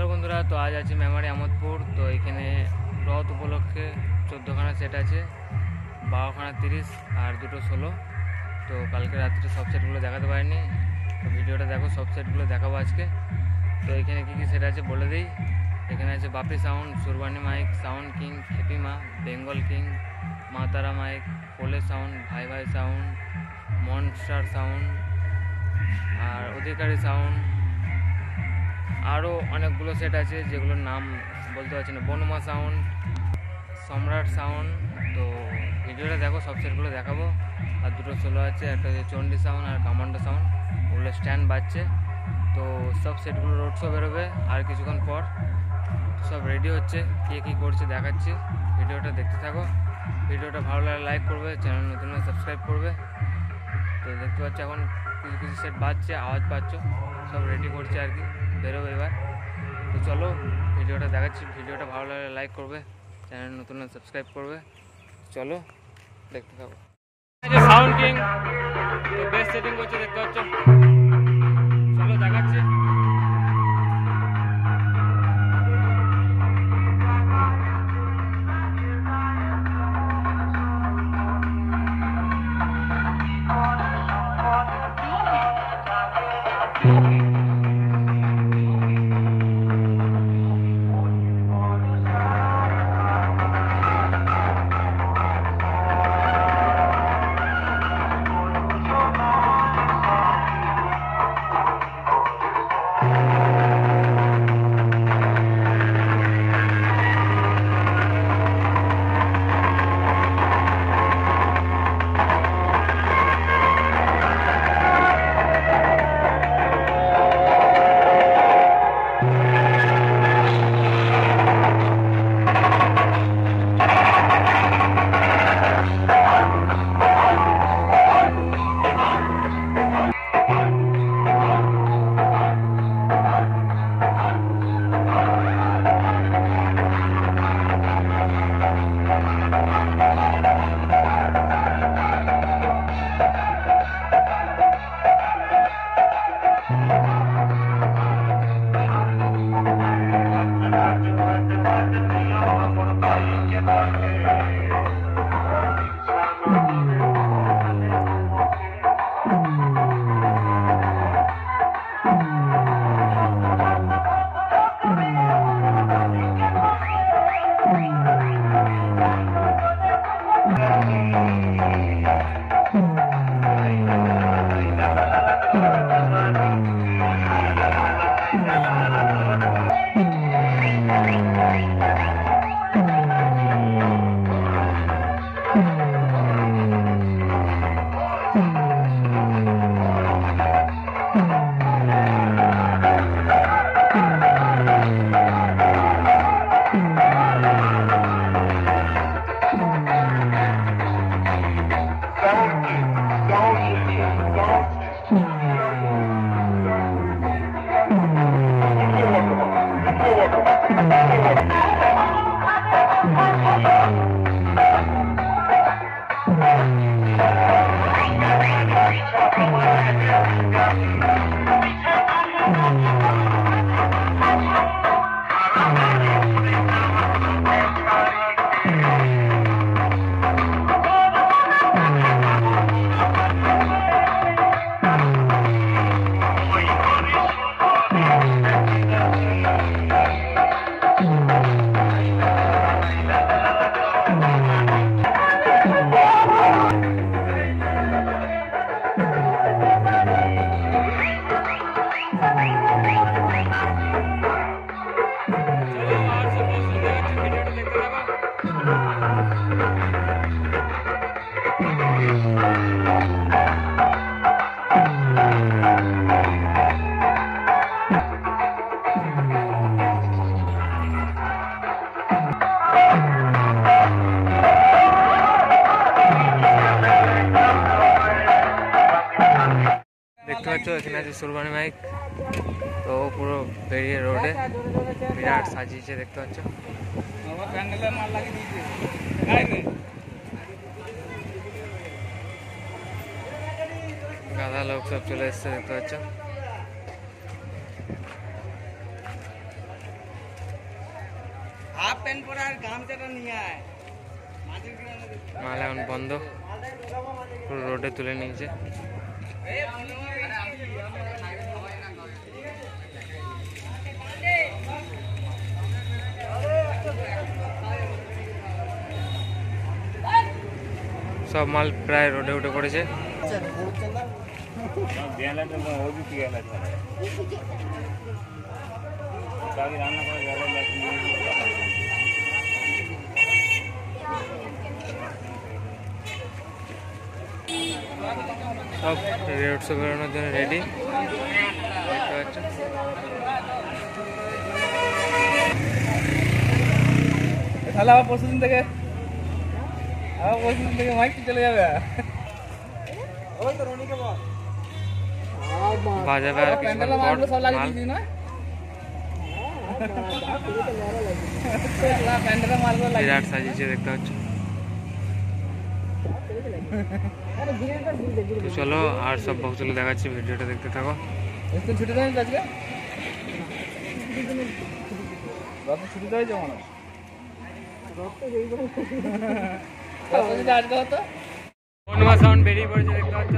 Hello বন্ধুরা, তো আজ আছি মেমারি আমোদপুর। তো এখানে রথ উপলক্ষে 14খানা সেট আছে, 12খানা 30 আর দুটো 16। তো কালকে রাত্রে সব সেটগুলো দেখাতে পারিনি, তো ভিডিওটা দেখো, সব সেটগুলো দেখাবো আজকে। তো এখানে কী কী সেট আছে বলে দিই। এখানে আছে বাপি sound, Surbani mic, sound king, খেপিমা, Bengal king, মাতারা মাইক, পোলে সাউন্ড, ভাই ভাই সাউন্ড, মনস্টার সাউন্ড আর অধিকারী সাউন্ড। আরও অনেকগুলো সেট আছে যেগুলোর নাম বলতে পারছি না, বনমা সাউন্ড, সম্রাট সাউন্ড। তো ভিডিওটা দেখো, সব সেটগুলো দেখাবো। আর দুটো 16 আছে, একটা হচ্ছে চণ্ডী সাউন্ড আর কামান্ডো সাউন্ড, ওগুলো স্ট্যান্ড বাজছে। তো সব সেটগুলো রোড শো বেরোবে আর কিছুক্ষণ পর, সব রেডি হচ্ছে। কে কী করছে দেখাচ্ছি, ভিডিওটা দেখতে থাকো। ভিডিওটা ভালো লাগলে লাইক করবে, চ্যানেল নতুন সাবস্ক্রাইব করবে। তো দেখতে পাচ্ছ এখন কিছু কিছু সেট বাজছে, আওয়াজ পাচ্ছ, সব রেডি করছে আর কি, বেরোবে এবার। তো চলো ভিডিওটা দেখাচ্ছি, ভিডিওটা ভালো লাগলে লাইক করবে, চ্যানেল নতুন সাবস্ক্রাইব করবে। চলো দেখতে থাকো। সাউন্ড কিং তো বেস্ট সেটিং করছে, দেখতে পাচ্ছ। চলো দেখাচ্ছি। দেখতে পাচ্ছ এখানে আছে সুরবানি মাইক। তো পুরো বেরিয়ে রোডে বিরাট সাজিয়েছে, দেখতে পাচ্ছ। গাদা লোক সব চলে এসছে, দেখতে পাচ্ছ। হাফ প্যান্ট পরে আর গামছাটা নিয়ে আয়। মাল এখন বন্ধ, পুরো রোডে তুলে নিয়েছে। সব মাল প্রায় রোডে উঠে পড়েছে। সব রেড শো বেরোনোর জন্য রেডি, দেখতে পাচ্ছেন। তাহলে আবার পরশুদিন থেকে মাইক চলে যাবে। বাজাবে আর কিছুক্ষণ পর মাল বিরাট সাজিয়েছে, দেখতে পাচ্ছ। তো চলো আর সব বক্সগুলো দেখাচ্ছি, ভিডিওটা দেখতে থাকো। ছুটি দেয় আজকে, ছুটি দেয় যেমন আজকে হতো বনমা সাউন্ড বেরিয়ে পড়েছে, দেখতে পাচ্ছ।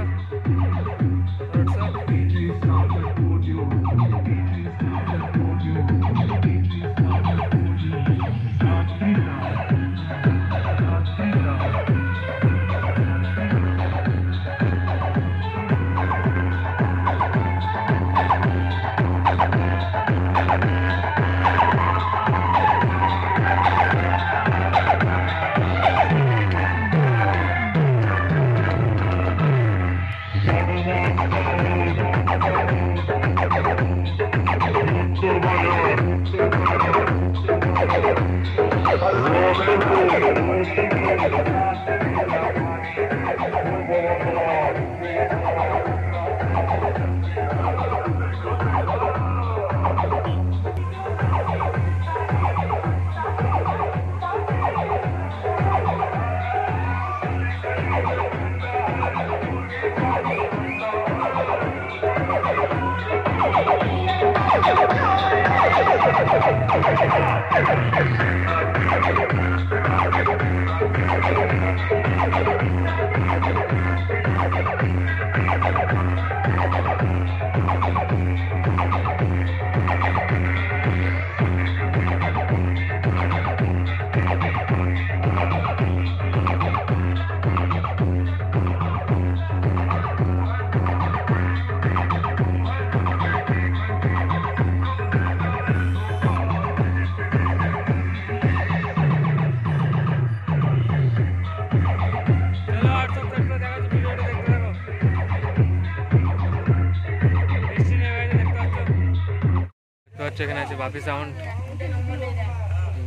এখানে আছে বাপি সাউন্ড,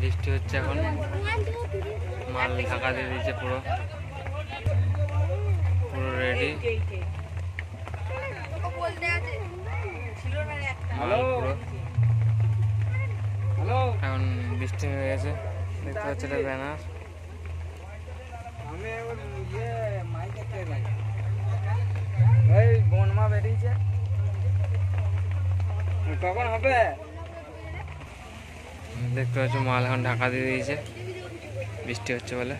বৃষ্টি হচ্ছে এখন, মাল ঢাকা দিয়ে দিয়েছে পুরো পুরো রেডি মাল পুরো। এখন বৃষ্টি হয়ে গেছে, দেখতে পাচ্ছি এটা ব্যানার। বনমা বেরিয়েছে, কখন হবে? দেখতে পাচ্ছ মাল এখন ঢাকা দিয়ে দিয়েছে, বৃষ্টি হচ্ছে বলে।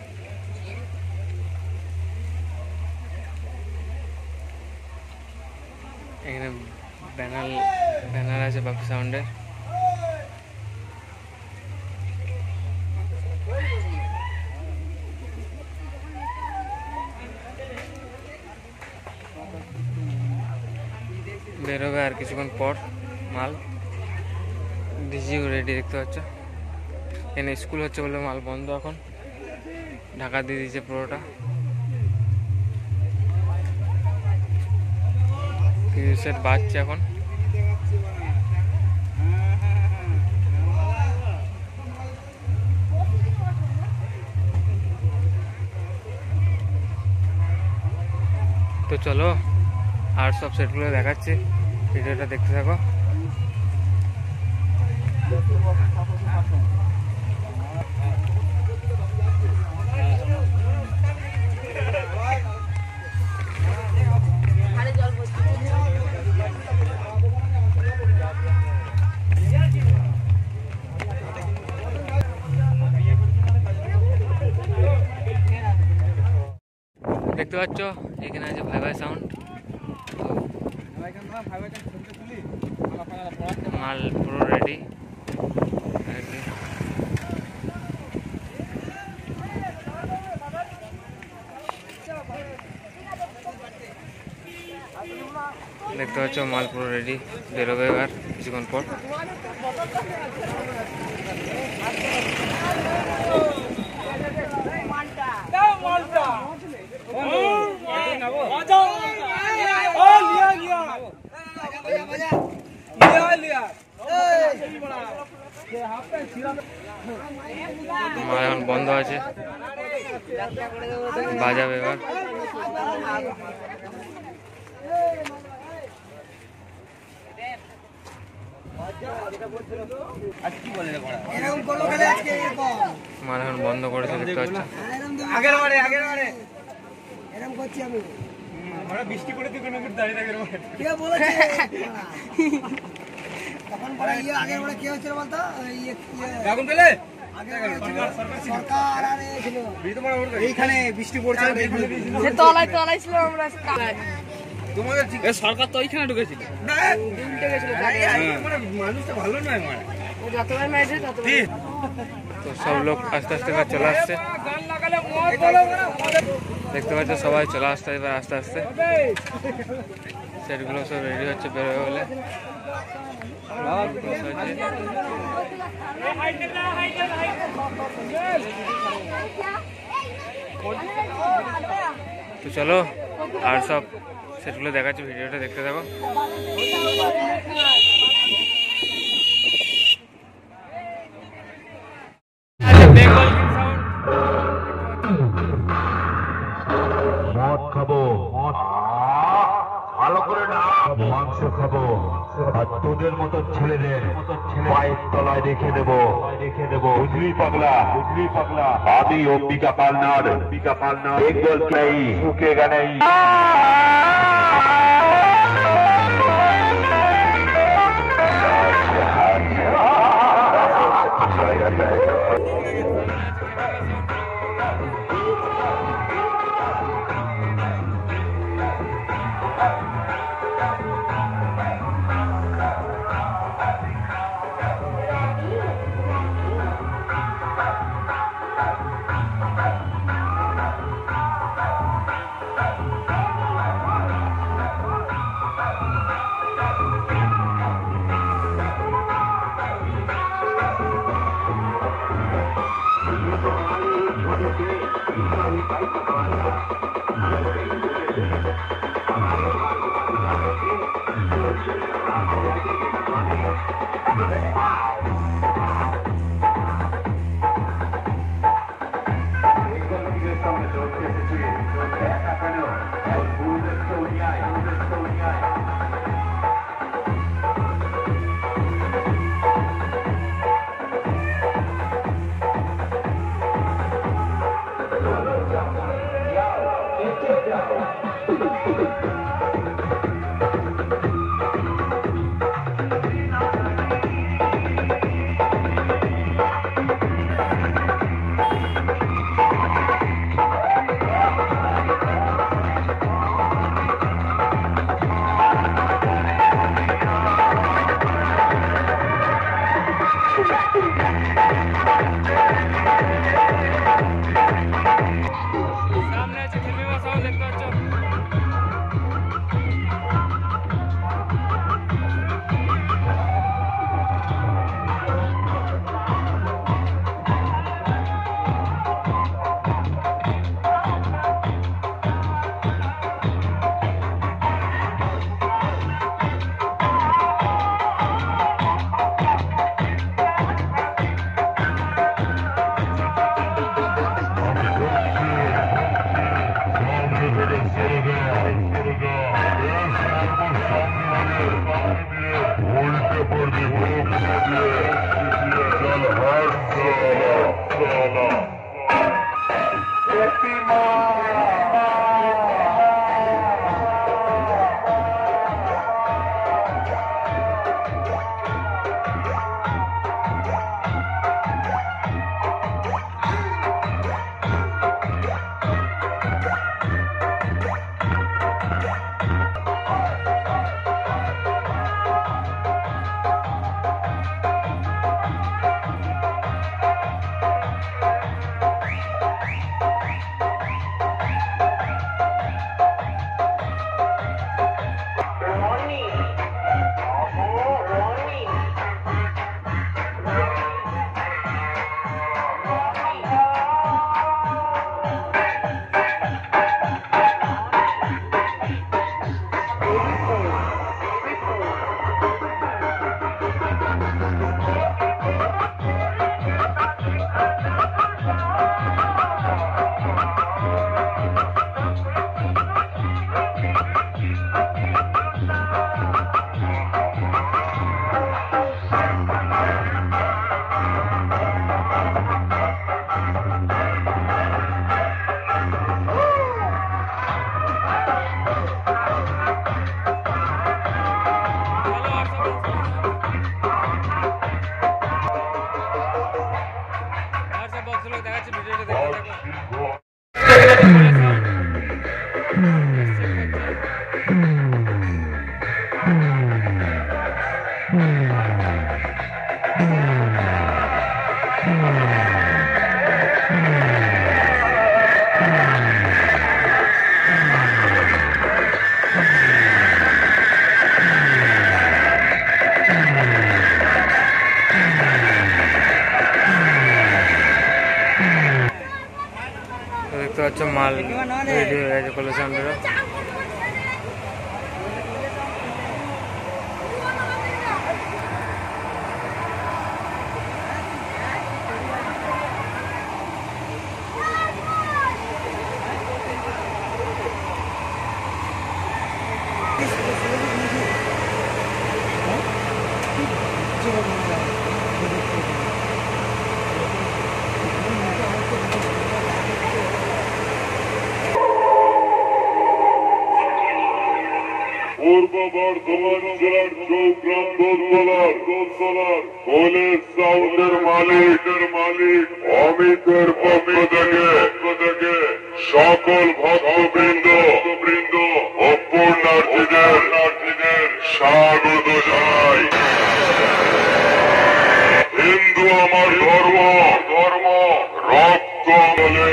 এখানে ব্যানার আছে বাপি সাউন্ডের। বেরোবে আর কিছুক্ষণ পর মাল, ডিজিও রেডি, দেখতে পাচ্ছ। এখানে স্কুল হচ্ছে বলে মাল বন্ধ, এখন ঢাকা দিয়ে দিয়েছে পুরোটা। সেট বাজছে এখন। তো চলো আর সব সেটগুলো দেখাচ্ছি, ভিডিওটা দেখতে থাকো। দেখতে পাচ্ছ এখানে আছে ভাই ভাই সাউন্ড। মাল পুরো রেডি। দেখতে পাচ্ছ মাল পুরো রেডি, বেরোবে এবার কিছুক্ষণ পর। মাল এখন বন্ধ আছে, বাজাবে এবার। মাল এখন বন্ধ করেছে দেখতে পাচ্ছ। বৃষ্টি করে তুই কোনো দাঁড়িয়ে থাকে এইখানে বৃষ্টি পড়ছে, সরকার তো ওইখানে ঢুকেছিল। মানুষটা ভালো নয় তো সব লোক আস্তে আস্তে এবার চলে আসছে, দেখতে পাচ্ছ সবাই চলে আসছে এবার আস্তে আস্তে। সেটগুলো সব রেডি হচ্ছে বেরোবে বলে। তো চলো আর সব সেটগুলো দেখাচ্ছি, ভিডিওটা দেখতে থাকো। মদ খাবো, ভালো করে না মাংস খাবো, আর তোদের মতো ছেলেদের পায়ের তলায় রেখে দেবো, বুঝলি পাগলা, আমি অম্বিকা পালনার, বেঙ্গল প্লাই সুখে গানেই। Hey, দেখতে পাচ্ছ মাল রেডি হয়ে গেছে কলেসান্ডারও। পূর্ব বর্ধমান জেলার চৌগ্রাম দোলতলার কলেজ সাউন্ডের মালিক অমিতের পক্ষ থেকে সকল ভক্তবৃন্দ ও পুণ্যার্থীদের স্বাগত জানাই। হিন্দু আমার ধর্ম রক্ত বলে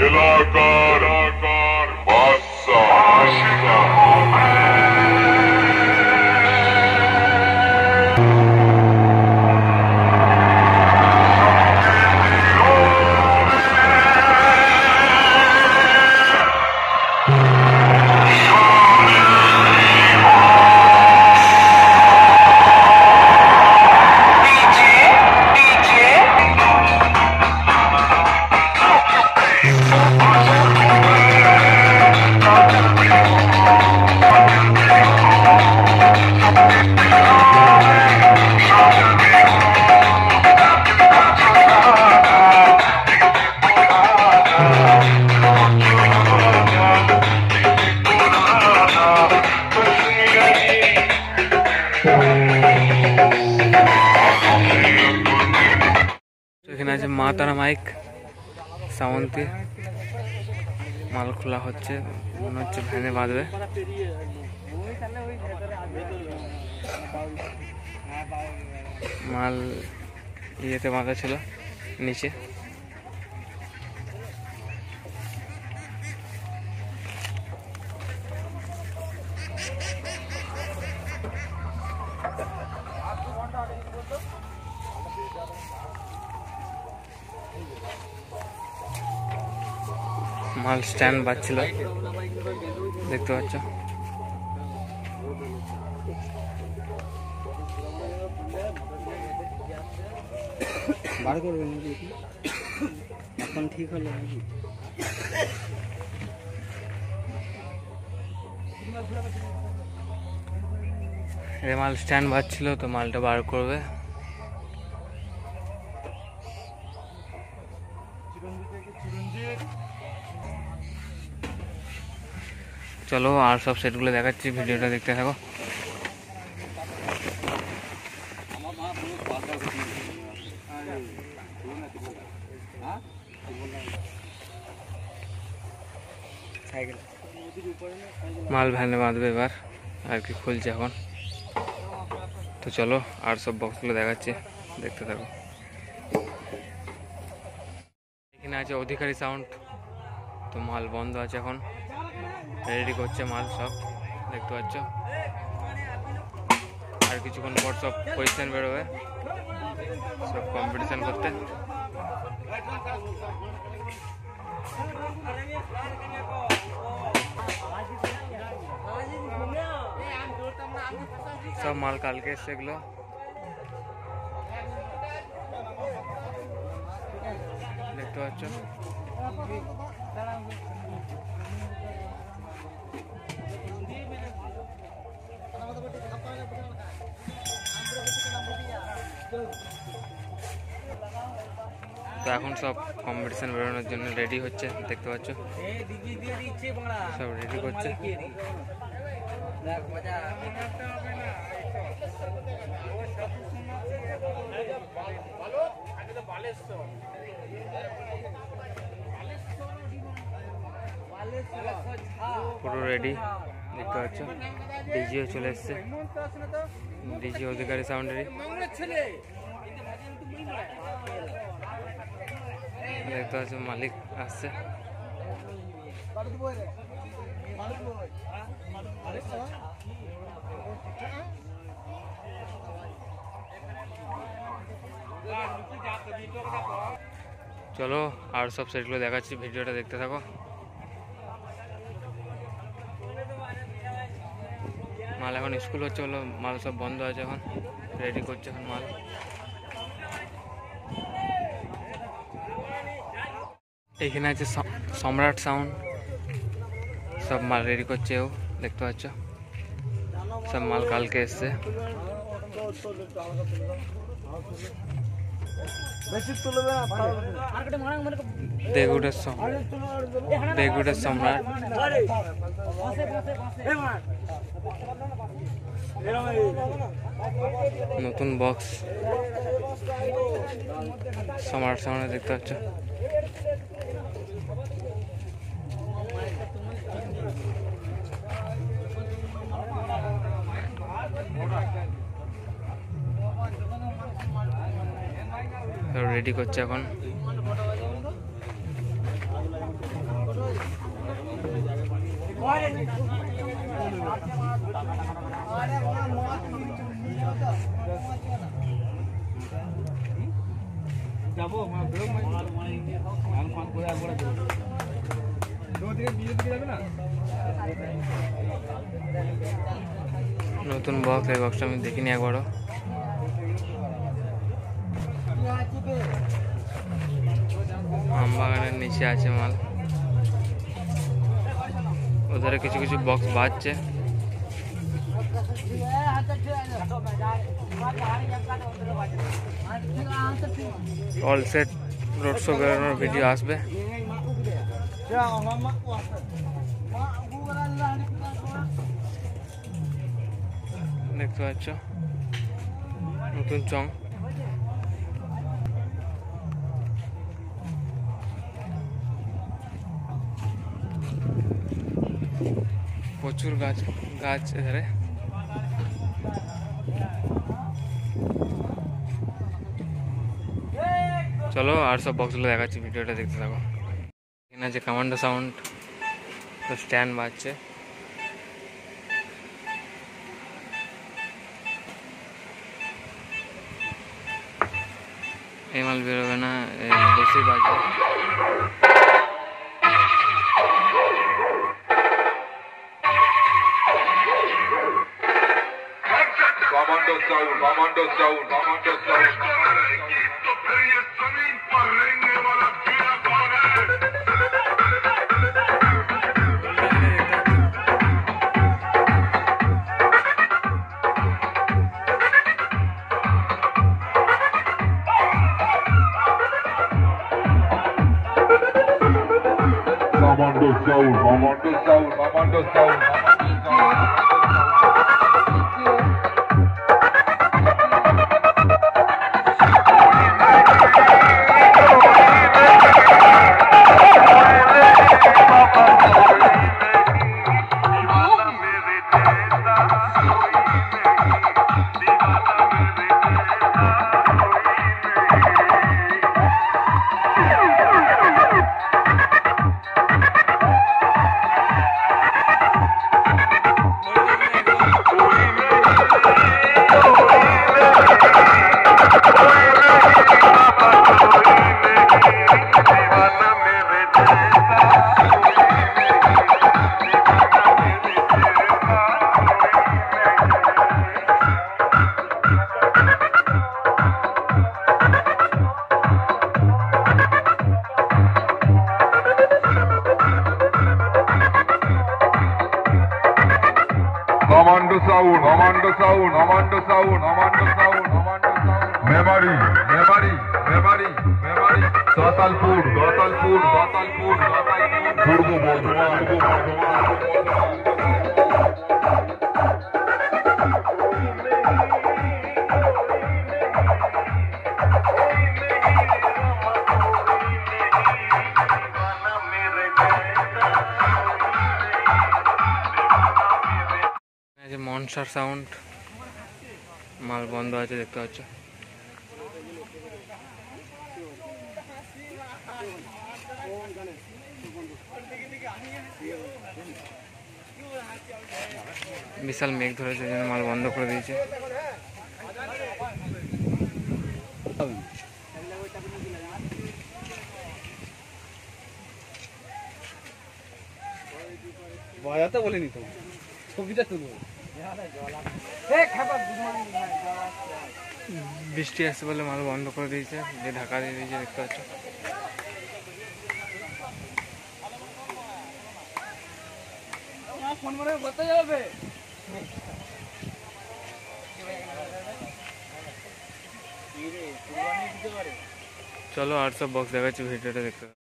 এলাকার বাদশা। এখানে আছে মা তারা মাইক সামন্তি, মাল খোলা হচ্ছে, মনে হচ্ছে ভ্যানে বাঁধবে। মাল ইয়েতে বাঁধা ছিল নিচে। মাল স্ট্যান্ড বাজছিল দেখতে পাচ্ছ। বার করবেন নাকি এখন ঠিক হলো নাকি? মাল স্ট্যান্ড বাজছিল তো মালটা বার করবে। চলো আর সব সেটগুলো দেখাচ্ছি, ভিডিওটা দেখতে থাকো। মাল ভ্যানে বাঁধবে এবার, আর কি খুলছে এখন। তো চলো আর সব বক্সগুলো দেখাচ্ছি, দেখতে থাকো। এখানে আছে অধিকারী সাউন্ড, তো মাল বন্ধ আছে এখন, রেডি করছে মাল সব দেখতে পাচ্ছ। আর কিছুক্ষণ পর সব পজিশন বেরোবে, সব কম্পিটিশন করতে। সব মাল কালকে এসছে এগুলো, দেখতে পাচ্ছ। তো এখন সব কম্পিটিশন বেরোনোর জন্য রেডি হচ্ছে, দেখতে পাচ্ছ সব রেডি করছে। পুরো রেডি দেখতে দেখতে পাচ্ছ ডিজিও চলে এসছে, ডিজি অধিকারী সাউন্ডেরই দেখতে পাচ্ছ মালিক আসছে। চলো আর সব সেটগুলো দেখাচ্ছি, ভিডিওটা দেখতে থাকো। মাল এখন স্কুল হচ্ছে হলো, মাল সব বন্ধ আছে, এখন রেডি করছে এখন মাল। এখানে আছে সম্রাট সাউন্ড, সব মাল রেডি করছে, ও দেখতে পাচ্ছ সব মাল কালকে এসছে। দেগুড়ের সম্রাট, নতুন বক্স সম্রাট সাউন্ডে দেখতে পাচ্ছ। রেডি করছে এখন। নতুন বক্স, এই বক্সটা আমি দেখিনি একবারও। আমবাগানের নিচে আছে মাল, ওধারে কিছু কিছু বক্স বাজছে। অল সেট রোড শো বেরোনোর ভিডিও আসবে। দেখতে পাচ্ছ নতুন চং, প্রচুর গাছ এধারে। চলো আর সব বক্সগুলো দেখাচ্ছি, ভিডিওটা দেখতে থাকো। এখানে আছে কমান্ডো সাউন্ড, স্ট্যান্ড বাজছে। এই মাল বেরোবে না, বেশি বাজবে। Commando sound, commando sound, commando sound. तो फिर ये जमीन पर रहने वाला कीड़ा कौन है? Commando sound, commando sound, commando sound, commando sound. Commando sound, commando sound, commando sound, commando sound, commando sound. Memory, memory, memory, memory. Satalpur, Satalpur, Satalpur, Satalpur. Purbo Bardhaman, Purbo Bardhaman. Concert sound মাল বন্ধ আছে দেখতে পাচ্ছ। বিশাল মেঘ ধরেছে, জন্য মাল বন্ধ করে দিয়েছে। বাজাতে বলিনি তো, ছবিটা তুলবো। বৃষ্টি আসছে বলে মাল বন্ধ করে দিয়েছে, যে ঢাকা দিয়ে দিয়েছে দেখতে পাচ্ছ। চলো আর সব বক্স দেখাচ্ছি, ভিডিওটা দেখতে।